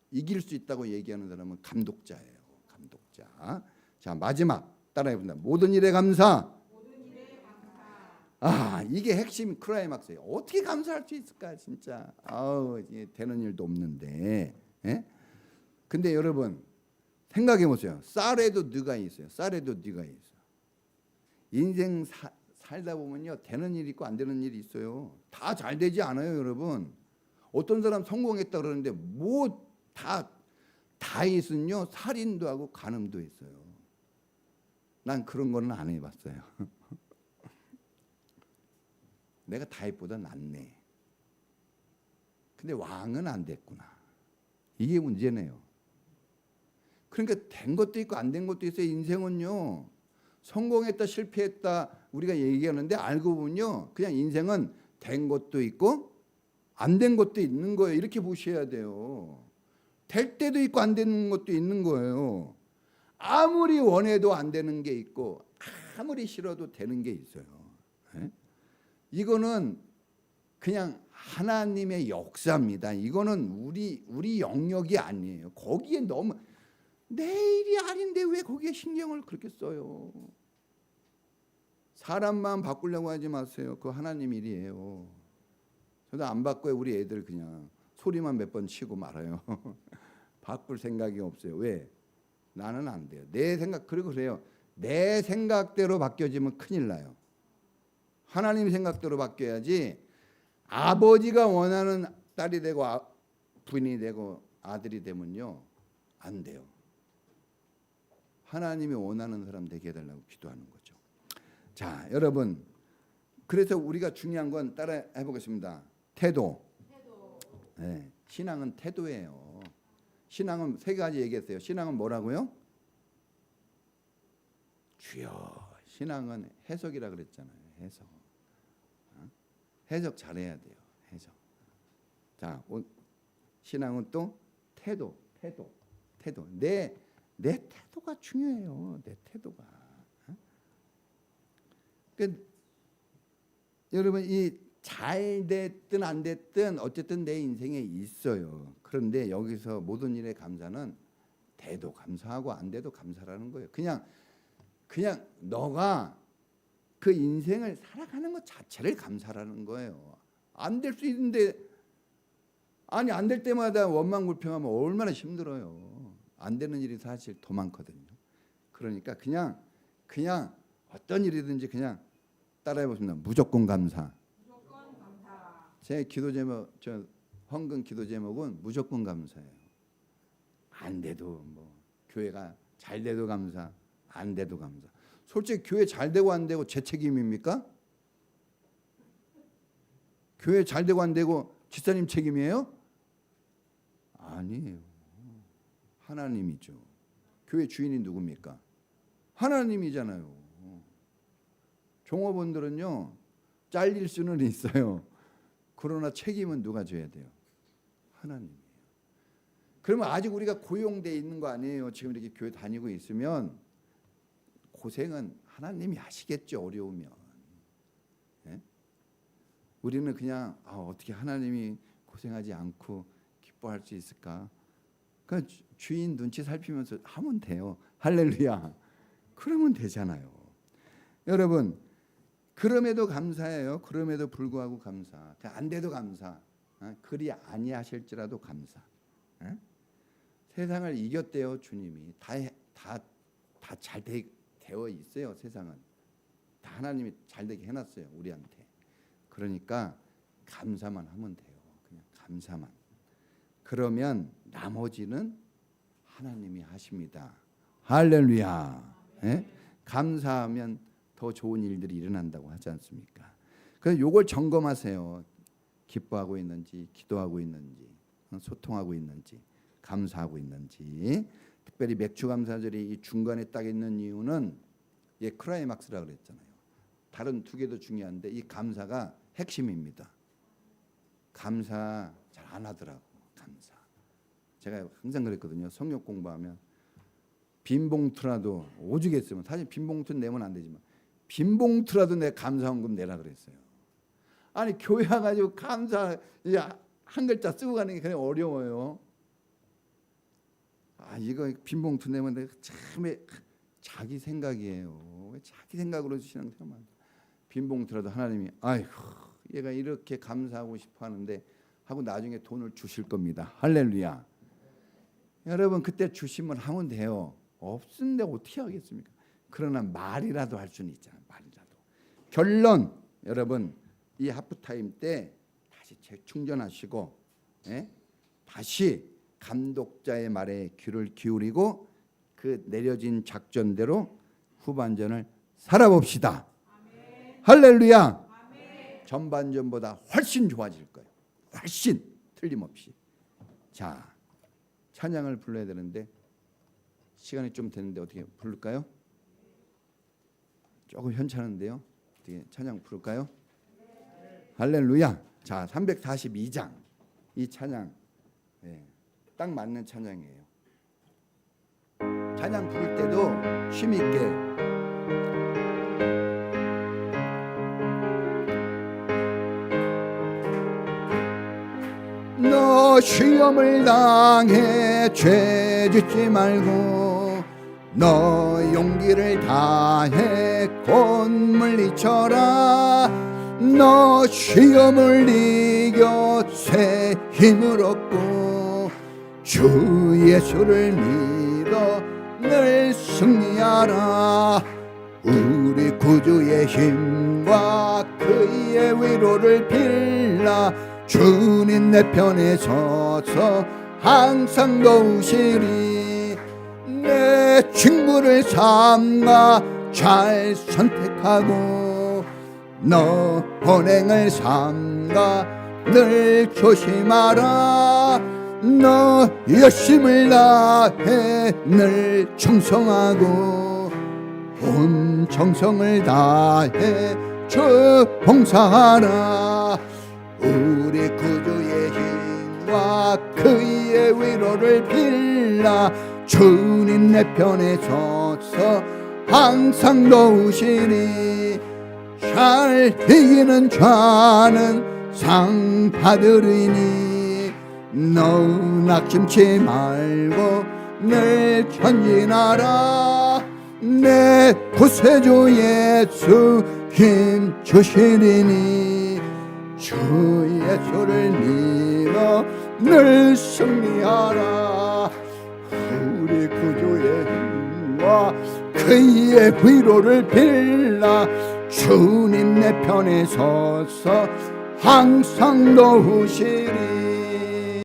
이길 수 있다고 얘기하는 사람은 감독자예요. 감독자. 자, 마지막 따라해 본다. 모든 일에 감사. 이게 핵심 클라이막스예요. 어떻게 감사할 수 있을까 진짜. 되는 일도 없는데. 예? 근데 여러분 생각해 보세요. 쌀에도 느가 있어요. 쌀에도 느가 있어요. 인생 살다 보면요, 되는 일이 있고 안 되는 일이 있어요. 다 잘 되지 않아요, 여러분. 어떤 사람 성공했다 그러는데 뭐 다윗은요 살인도 하고 간음도 했어요. 난 그런 거는 안 해봤어요. 내가 다윗보다 낫네. 근데 왕은 안 됐구나. 이게 문제네요. 그러니까 된 것도 있고 안 된 것도 있어요. 인생은요. 성공했다 실패했다 우리가 얘기하는데 알고 보면요, 그냥 인생은 된 것도 있고 안 된 것도 있는 거예요. 이렇게 보셔야 돼요. 될 때도 있고 안 되는 것도 있는 거예요. 아무리 원해도 안 되는 게 있고 아무리 싫어도 되는 게 있어요. 이거는 그냥 하나님의 역사입니다. 이거는 우리 영역이 아니에요. 거기에 너무 내 일이 아닌데 왜 거기에 신경을 그렇게 써요? 사람 마음 바꾸려고 하지 마세요. 그거 하나님 일이에요. 저도 안 바꿔요. 우리 애들 그냥 소리만 몇 번 치고 말아요. 바꿀 생각이 없어요. 왜? 나는 안 돼요. 내 생각, 그리고 그래요. 내 생각대로 바뀌어지면 큰일 나요. 하나님 생각대로 바뀌어야지. 아버지가 원하는 딸이 되고 부인이 되고 아들이 되면요 안 돼요. 하나님이 원하는 사람 되게 해달라고 기도하는 거죠. 자, 여러분, 그래서 우리가 중요한 건 따라 해보겠습니다. 태도. 네, 신앙은 태도예요. 신앙은 세 가지 얘기했어요. 신앙은 뭐라고요? 주여. 신앙은 해석이라 그랬잖아요. 해석. 해석 잘해야 돼요. 해석. 자, 신앙은 또 태도. 내 태도가 중요해요. 내 태도가. 그러니까 여러분, 이 잘 됐든 안 됐든 어쨌든 내 인생에 있어요. 그런데 여기서 모든 일에 감사는 돼도 감사하고 안 돼도 감사라는 거예요. 그냥 너가 그 인생을 살아가는 것 자체를 감사라는 거예요. 안 될 수 있는데, 아니 안 될 때마다 원망불평하면 얼마나 힘들어요. 안 되는 일이 사실 더 많거든요. 그러니까 그냥 어떤 일이든지 그냥 따라해 보십니다. 무조건 감사. 제 기도 제목, 저 헌금 기도 제목은 무조건 감사예요. 안 돼도 뭐 교회가 잘 돼도 감사, 안 돼도 감사. 솔직히 교회 잘 되고 안 되고 제 책임입니까? 교회 잘 되고 안 되고 집사님 책임이에요? 아니에요. 하나님이죠. 교회 주인이 누굽니까? 하나님이잖아요. 종업원들은요 잘릴 수는 있어요. 그러나 책임은 누가 져야 돼요? 하나님이에요. 그러면 아직 우리가 고용돼 있는 거 아니에요? 지금 이렇게 교회 다니고 있으면 고생은 하나님이 하시겠죠. 어려우면. 네? 우리는 그냥 어떻게 하나님이 고생하지 않고 기뻐할 수 있을까? 그러니까 주인 눈치 살피면서 하면 돼요. 할렐루야. 그러면 되잖아요. 여러분, 그럼에도 감사해요. 그럼에도 불구하고 감사. 안 돼도 감사. 그리 아니하실지라도 감사. 세상을 이겼대요. 주님이 다 잘 되어 있어요. 세상은 다 하나님이 잘 되게 해놨어요. 우리한테. 그러니까 감사만 하면 돼요. 그냥 감사만. 그러면 나머지는 하나님이 하십니다. 할렐루야. 예? 감사하면 더 좋은 일들이 일어난다고 하지 않습니까? 그래서 요걸 점검하세요. 기뻐하고 있는지, 기도하고 있는지, 소통하고 있는지, 감사하고 있는지. 특별히 맥주 감사절이 이 중간에 딱 있는 이유는 크라이막스라 그랬잖아요. 다른 두 개도 중요한데 이 감사가 핵심입니다. 감사 잘 안 하더라고. 감사. 제가 항상 그랬거든요. 성경 공부하면 빈 봉투라도 오죽 했으면, 사실 빈 봉투 내면 안 되지만 빈 봉투라도 내 감사헌금 내라 그랬어요. 아니 교회 와가지고 감사 한 글자 쓰고 가는 게 그냥 어려워요. 이거 빈 봉투 내면 내가 참 자기 생각이에요. 왜 자기 생각으로 신앙생활? 빈 봉투라도 하나님이 아이고 얘가 이렇게 감사하고 싶어 하는데 하고 나중에 돈을 주실 겁니다. 할렐루야. 여러분 그때 주시면 하면 돼요. 없는데 어떻게 하겠습니까? 그러나 말이라도 할 수는 있잖아요. 말이라도. 결론 여러분 이 하프타임 때 다시 재충전하시고 다시 감독자의 말에 귀를 기울이고 그 내려진 작전대로 후반전을 살아봅시다. 아멘. 할렐루야. 아멘. 전반전보다 훨씬 좋아질 거예요. 훨씬 틀림없이. 자, 찬양을 불러야 되는데 시간이 좀 되는데 어떻게 부를까요? 조금 현찮은데요. 어떻게 찬양 부를까요? 할렐루야. 자, 342장 이 찬양 딱 맞는 찬양이에요. 찬양 부를 때도 쉼 있게 너 시험을 당해 죄 짓지 말고 너 용기를 다해 곧 물리쳐라. 너 시험을 이겨 새 힘을 얻고 주 예수를 믿어 늘 승리하라. 우리 구주의 힘과 그의 위로를 빌라. 주님 내 편에 서서 항상 도우시리. 내 친구를 삼가 잘 선택하고 너 본행을 삼가 늘 조심하라. 너 열심을 다해 늘 충성하고 온 정성을 다해 주 봉사하라. 우리 구주의 힘과 그의 위로를 빌라. 주님 내 편에 서서 항상 도우시니 잘 이기는 자는 상 받으리니. 너 낙심치 말고 늘 전진하라. 내 구세주 예수 힘 주시리니. 주 예수를 믿어 늘 승리하라. 우리 구주의 힘과 그의 위로를 빌라. 주님 내 편에 서서 항상 도우시리.